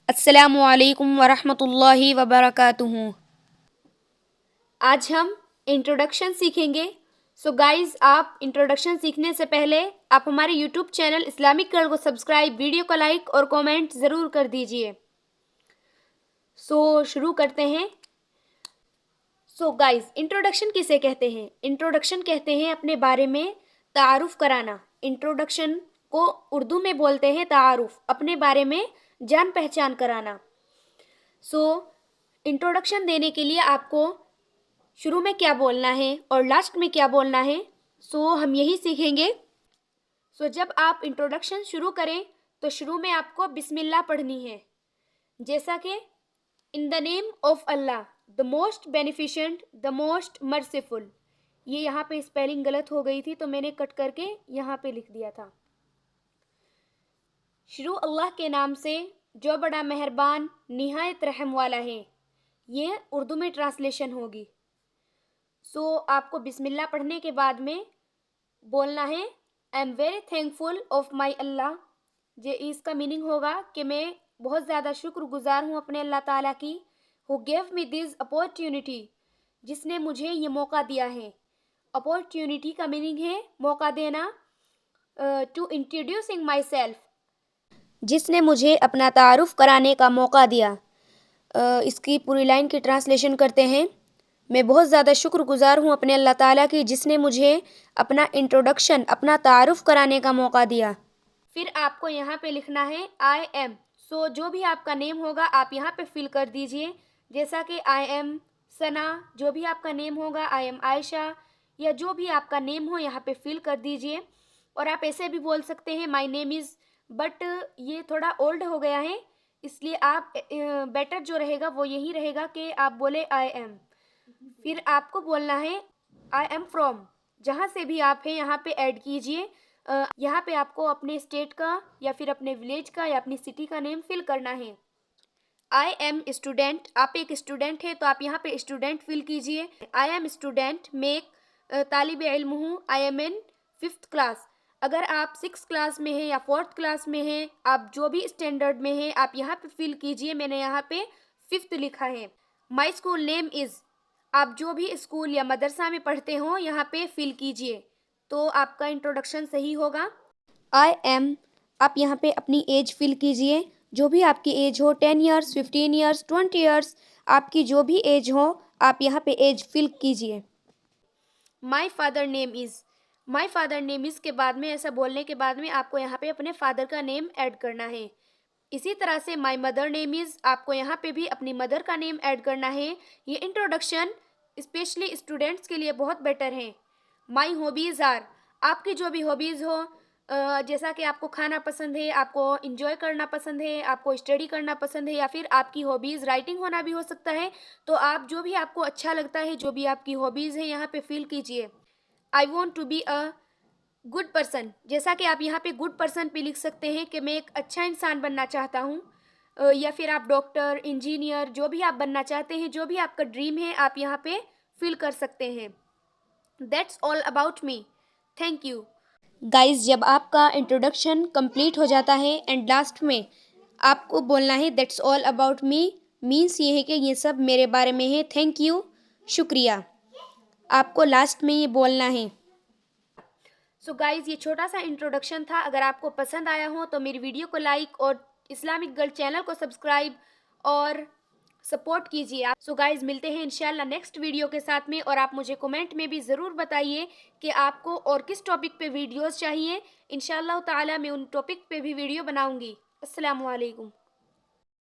अस्सलामु अलैकुम वरहमतुल्लाहि वबरकातुहू। आज हम इंट्रोडक्शन सीखेंगे। सो गाइज़, आप इंट्रोडक्शन सीखने से पहले आप हमारे यूट्यूब चैनल इस्लामिक गर्ल को सब्सक्राइब, वीडियो को लाइक और कमेंट ज़रूर कर दीजिए। शुरू करते हैं। गाइज़, इंट्रोडक्शन किसे कहते हैं? इंट्रोडक्शन कहते हैं अपने बारे में तारुफ कराना। इंट्रोडक्शन को उर्दू में बोलते हैं तारुफ, अपने बारे में जान पहचान कराना। इंट्रोडक्शन देने के लिए आपको शुरू में क्या बोलना है और लास्ट में क्या बोलना है, हम यही सीखेंगे। जब आप इंट्रोडक्शन शुरू करें तो शुरू में आपको बिस्मिल्लाह पढ़नी है, जैसा कि in the name of Allah the most beneficent the most merciful. ये यहाँ पे स्पेलिंग गलत हो गई थी तो मैंने कट करके यहाँ पे लिख दिया था। शुरू अल्लाह के नाम से जो बड़ा मेहरबान निहायत रहम वाला है। ये उर्दू में ट्रांसलेशन होगी। आपको बिस्मिल्लाह पढ़ने के बाद में बोलना है I am very thankful of my अल्लाह। ये इसका मीनिंग होगा कि मैं बहुत ज़्यादा शुक्रगुजार हूँ अपने अल्लाह ताला की। Who gave me this opportunity, जिसने मुझे ये मौका दिया है। अपॉर्चुनिटी का मीनिंग है मौका देना। टू इंट्रोड्यूसिंग माई सेल्फ, जिसने मुझे अपना तारुफ कराने का मौका दिया। इसकी पूरी लाइन की ट्रांसलेशन करते हैं। मैं बहुत ज़्यादा शुक्रगुजार हूँ अपने अल्लाह ताला की, जिसने मुझे अपना इंट्रोडक्शन, अपना तारुफ कराने का मौका दिया। फिर आपको यहाँ पे लिखना है आई एम। जो भी आपका नेम होगा आप यहाँ पे फिल कर दीजिए, जैसा कि आई एम सना, जो भी आपका नेम होगा, आई एम आयशा, या जो भी आपका नेम हो यहाँ पे फिल कर दीजिए। और आप ऐसे भी बोल सकते हैं माई नेम इज़, बट ये थोड़ा ओल्ड हो गया है, इसलिए आप बेटर जो रहेगा वो यही रहेगा कि आप बोले आई एम। फिर आपको बोलना है आई एम फ्रॉम, जहाँ से भी आप हैं यहाँ पे ऐड कीजिए। यहाँ पे आपको अपने स्टेट का या फिर अपने विलेज का या अपनी सिटी का नेम फिल करना है। आई एम स्टूडेंट, आप एक स्टूडेंट है तो आप यहाँ पे स्टूडेंट फिल कीजिए। आई एम स्टूडेंट, मैं एक तालिब इल्म हूँ। I am in 5th class, अगर आप 6th क्लास में हैं या 4th क्लास में हैं, आप जो भी स्टैंडर्ड में हैं आप यहाँ पे फिल कीजिए। मैंने यहाँ पे 5th लिखा है। माई स्कूल नेम इज़, आप जो भी स्कूल या मदरसा में पढ़ते हो यहाँ पे फिल कीजिए, तो आपका इंट्रोडक्शन सही होगा। आई एम, आप यहाँ पे अपनी एज फिल कीजिए, जो भी आपकी एज हो, 10 ईयर्स, 15 ईयर्स, 20 ईयर्स, आपकी जो भी एज हो आप यहाँ पे एज फिल कीजिए। My father name is, my father name is के बाद में, ऐसा बोलने के बाद में आपको यहाँ पे अपने फादर का नेम ऐड करना है। इसी तरह से माई मदर नेम इज़, आपको यहाँ पे भी अपनी मदर का नेम ऐड करना है। ये इंट्रोडक्शन स्पेशली स्टूडेंट्स के लिए बहुत बेटर है। माई हॉबीज़ आर, आपकी जो भी हॉबीज़ हो, जैसा कि आपको खाना पसंद है, आपको इंजॉय करना पसंद है, आपको स्टडी करना पसंद है, या फिर आपकी हॉबीज़ राइटिंग होना भी हो सकता है, तो आप जो भी आपको अच्छा लगता है, जो भी आपकी हॉबीज़ है यहाँ पे फिल कीजिए। I want to be a good person, जैसा कि आप यहाँ पे गुड पर्सन पे लिख सकते हैं कि मैं एक अच्छा इंसान बनना चाहता हूँ। या फिर आप डॉक्टर, इंजीनियर, जो भी आप बनना चाहते हैं, जो भी आपका ड्रीम है आप यहाँ पे फिल कर सकते हैं। That's all about me, thank you. Guys, जब आपका इंट्रोडक्शन कंप्लीट हो जाता है एंड लास्ट में आपको बोलना है that's all about me, means ये है कि ये सब मेरे बारे में है, थैंक यू, शुक्रिया, आपको लास्ट में ये बोलना है। गाइज़, ये छोटा सा इंट्रोडक्शन था। अगर आपको पसंद आया हो तो मेरी वीडियो को लाइक और इस्लामिक गर्ल चैनल को सब्सक्राइब और सपोर्ट कीजिए आप। गाइज़, मिलते हैं इंशाल्लाह नेक्स्ट वीडियो के साथ में, और आप मुझे कमेंट में भी ज़रूर बताइए कि आपको और किस टॉपिक पे वीडियोस चाहिए। इंशाल्लाह ताला मैं उन टॉपिक पे भी वीडियो बनाऊंगी। अस्सलामु अलैकुम।